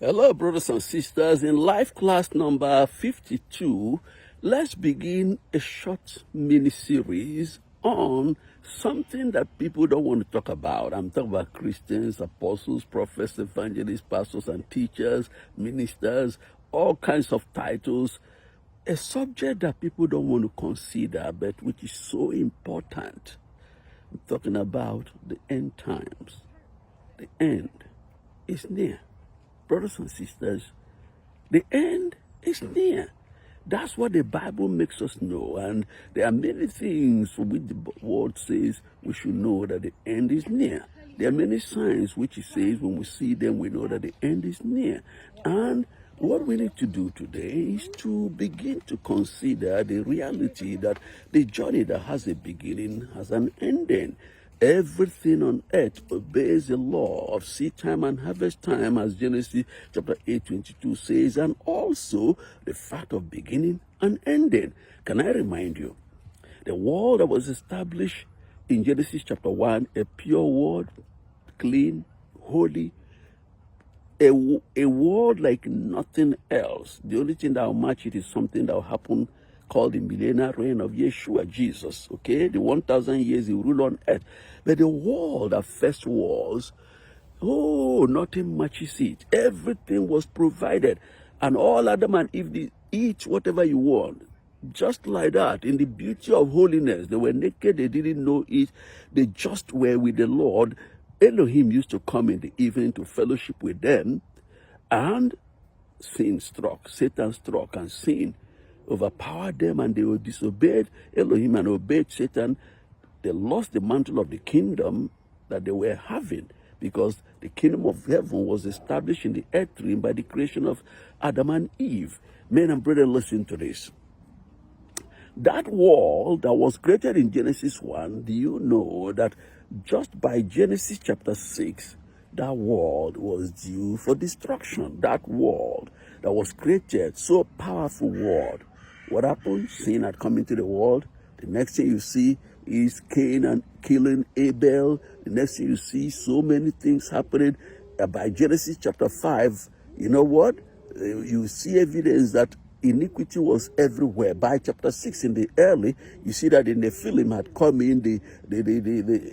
Hello, brothers and sisters. In life class number 52, let's begin a short mini series on something that people don't want to talk about. I'm talking about Christians, apostles, prophets, evangelists, pastors, and teachers, ministers, all kinds of titles. A subject that people don't want to consider, but which is so important. I'm talking about the end times. The end is near. Brothers and sisters, the end is near. That's what the Bible makes us know. And there are many things which the word says we should know that the end is near. There are many signs which it says when we see them, we know that the end is near. And what we need to do today is to begin to consider the reality that the journey that has a beginning has an ending. Everything on earth obeys the law of seed time and harvest time, as Genesis chapter 8:22 says, and also the fact of beginning and ending. Can I remind you, the world that was established in Genesis chapter 1, a pure world, clean, holy, a world like nothing else. The only thing that will match it is something that will happen called the millennial reign of Yeshua, Jesus, okay? The 1,000 years he will rule on earth. But the world that first was, nothing matches it. Everything was provided. And all Adam and Eve did eat whatever you want. Just like that, in the beauty of holiness. They were naked, they didn't know it. They just were with the Lord. Elohim used to come in the evening to fellowship with them, and sin struck, Satan struck, and sin overpowered them, and they were disobeyed Elohim and obeyed Satan. They lost the mantle of the kingdom that they were having, because the kingdom of heaven was established in the earth realm by the creation of Adam and Eve. Men and brethren, listen to this. That world that was created in Genesis 1, do you know that just by Genesis chapter 6, that world was due for destruction? That world that was created, so powerful world. What happened? Sin had come into the world. The next thing you see is Cain and killing Abel. The next thing you see, so many things happening. By Genesis chapter 5, you know what? You see evidence that iniquity was everywhere. By chapter 6 in the early, you see that in the film had come in the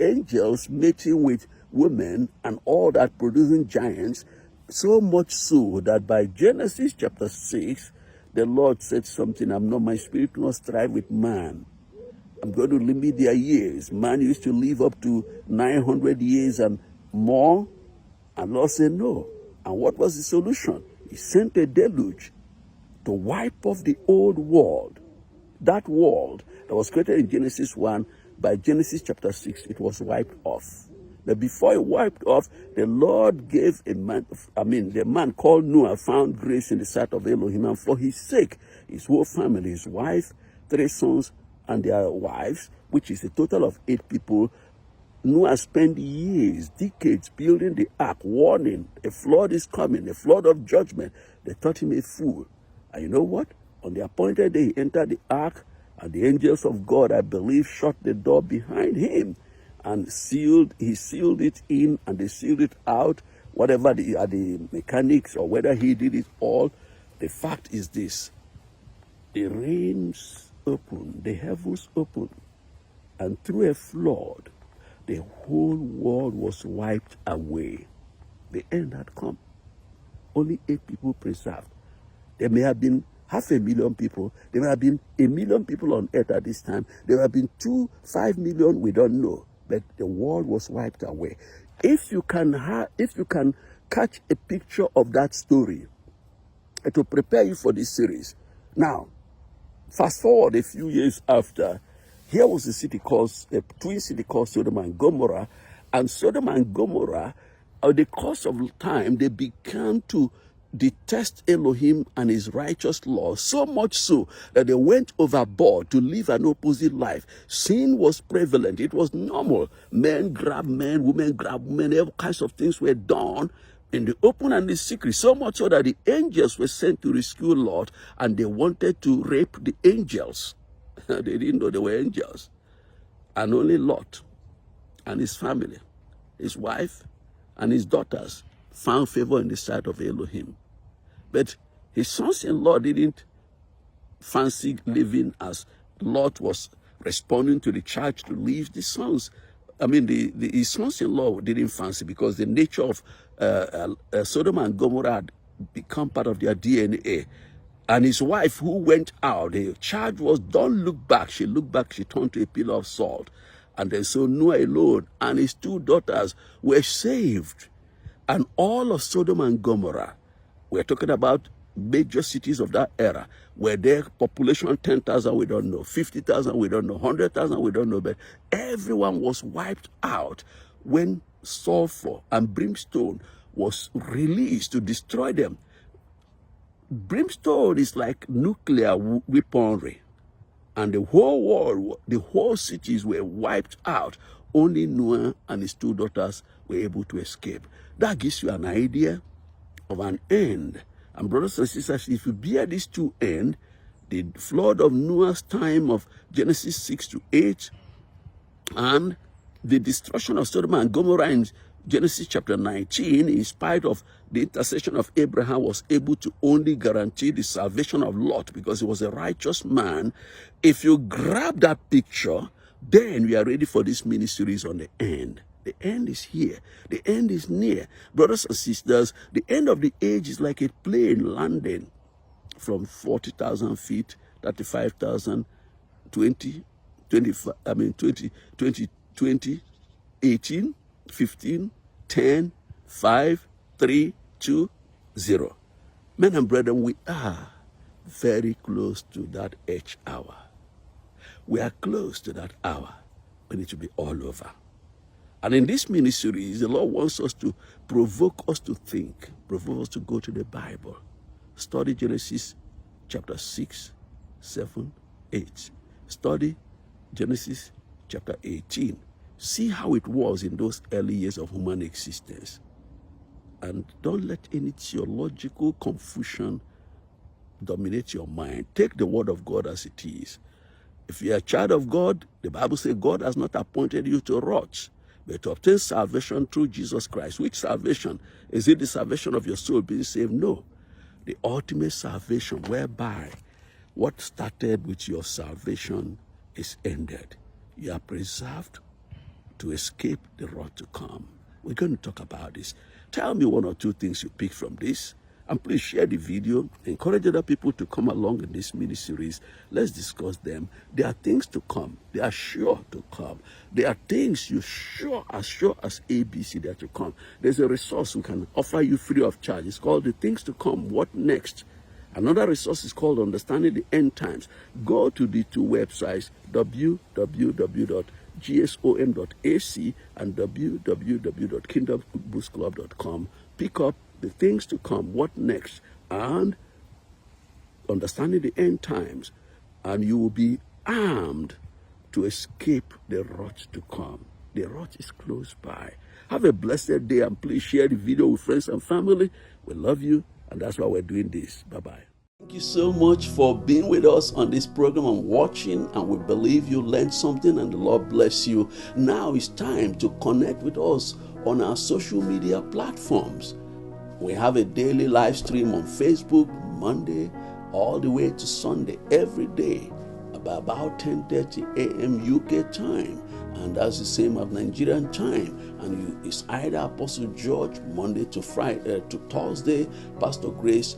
angels mating with women and all that, producing giants, so much so that by Genesis chapter 6, the Lord said something, my spirit will not strive with man. I'm going to limit their years. Man used to live up to 900 years and more, and Lord said no. And what was the solution? He sent a deluge to wipe off the old world. That world that was created in Genesis 1, by Genesis chapter 6, it was wiped off. But before it wiped off, the Lord gave the man called Noah found grace in the sight of Elohim, and for his sake, his whole family, his wife, 3 sons, and their wives, which is a total of 8 people, Noah spent years, decades building the ark, warning, a flood is coming, a flood of judgment. They thought him a fool. And you know what? On the appointed day, he entered the ark, and the angels of God, I believe, shut the door behind him and he sealed it in, and they sealed it out, whatever the mechanics or whether he did it all. The fact is this: the rains opened, the heavens opened, and through a flood, the whole world was wiped away. The end had come. Only 8 people preserved. There may have been 500,000 people. There may have been 1 million people on earth at this time. There have been 5 million, we don't know. But the world was wiped away. If you can catch a picture of that story, it will prepare you for this series. Now, fast forward a few years after, here was a twin city called Sodom and Gomorrah. And Sodom and Gomorrah, in the course of time, they began to detest Elohim and his righteous law, so much so that they went overboard to live an opposite life. Sin was prevalent. It was normal. Men grabbed men, women grabbed women, all kinds of things were done in the open and the secret, so much so that the angels were sent to rescue Lot, and they wanted to rape the angels. They didn't know they were angels. And only Lot and his family, his wife and his daughters, found favor in the sight of Elohim. But his sons-in-law didn't fancy living as Lot was responding to the charge to leave the sons. His sons-in-law didn't fancy, because the nature of Sodom and Gomorrah had become part of their DNA. And his wife, who went out, the charge was, don't look back. She looked back, she turned to a pillar of salt. And then so Noah alone and his 2 daughters were saved. And all of Sodom and Gomorrah, we're talking about major cities of that era, where their population 10,000, we don't know, 50,000, we don't know, 100,000, we don't know, but everyone was wiped out when sulfur and brimstone was released to destroy them. Brimstone is like nuclear weaponry, and the whole world, the whole cities were wiped out. Only Noah and his 2 daughters were able to escape. That gives you an idea of an end. And brothers and sisters, if you bear these 2 ends, the flood of Noah's time of Genesis 6 to 8, and the destruction of Sodom and Gomorrah in Genesis chapter 19, in spite of the intercession of Abraham, was able to only guarantee the salvation of Lot because he was a righteous man. If you grab that picture, then we are ready for this mini-series on the end. The end is here. The end is near. Brothers and sisters, the end of the age is like a plane landing from 40,000 feet, 35,000, 20, 18, 15, 10, 5, 3, 2, 0. Men and brethren, we are very close to that H hour. We are close to that hour when it will be all over. And in this mini-series, the Lord wants us to provoke us to think, provoke us to go to the Bible. Study Genesis chapter 6, 7, 8. Study Genesis chapter 18. See how it was in those early years of human existence. And don't let any theological confusion dominate your mind. Take the word of God as it is. If you are a child of God, the Bible says God has not appointed you to wrath, but to obtain salvation through Jesus Christ. Which salvation? Is it the salvation of your soul being saved? No. The ultimate salvation, whereby what started with your salvation is ended. You are preserved to escape the wrath to come. We're going to talk about this. Tell me 1 or 2 things you pick from this. And please share the video. Encourage other people to come along in this mini-series. Let's discuss them. There are things to come. They are sure to come. There are things as sure as ABC, they are to come. There's a resource we can offer you free of charge. It's called The Things to Come. What Next? Another resource is called Understanding the End Times. Go to the 2 websites, www.gsom.ac and www.kingdomboostclub.com. Pick up The Things to Come, What Next, and Understanding the End Times, and you will be armed to escape the wrath to come. The wrath is close by. Have a blessed day, and please share the video with friends and family. We love you, and that's why we're doing this. Bye-bye. Thank you so much for being with us on this program and watching, and we believe you learned something and the Lord bless you. Now it's time to connect with us on our social media platforms. We have a daily live stream on Facebook, Monday all the way to Sunday, every day, about 10:30 a.m. UK time. And that's the same as Nigerian time. And it's either Apostle George, Monday to Friday to Thursday, Pastor Grace,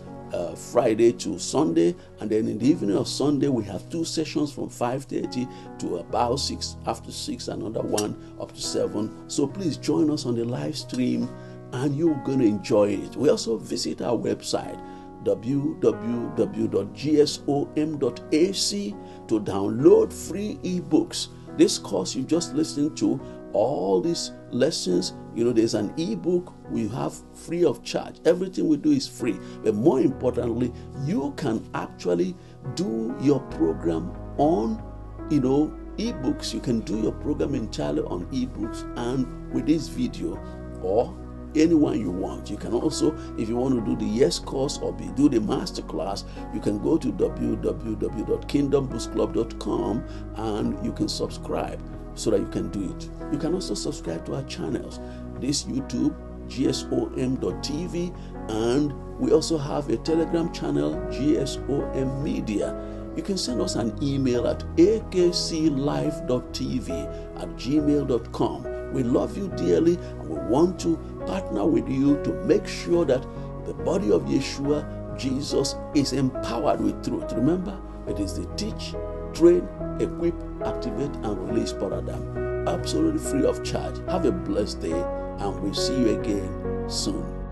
Friday to Sunday, and then in the evening of Sunday we have 2 sessions from 5:30 to about 6, after 6, another one up to 7. So please join us on the live stream, and you're going to enjoy it. We also visit our website, www.gsom.ac, to download free ebooks. This course you just listened to, all these lessons, there's an ebook we have free of charge. Everything we do is free. But more importantly, you can actually do your program on, ebooks. You can do your program entirely on ebooks and with this video, or anyone you want. You can also, if you want to do the Yes course or do the master class, you can go to www.kingdomboostclub.com and you can subscribe so that you can do it. You can also subscribe to our channels. This YouTube, gsom.tv, and we also have a Telegram channel, GSOM Media. You can send us an email at akclive.tv@gmail.com. We love you dearly, and we want to partner with you to make sure that the body of Yeshua, Jesus, is empowered with truth. Remember, it is the teach, train, equip, activate, and release paradigm. Absolutely free of charge. Have a blessed day, and we'll see you again soon.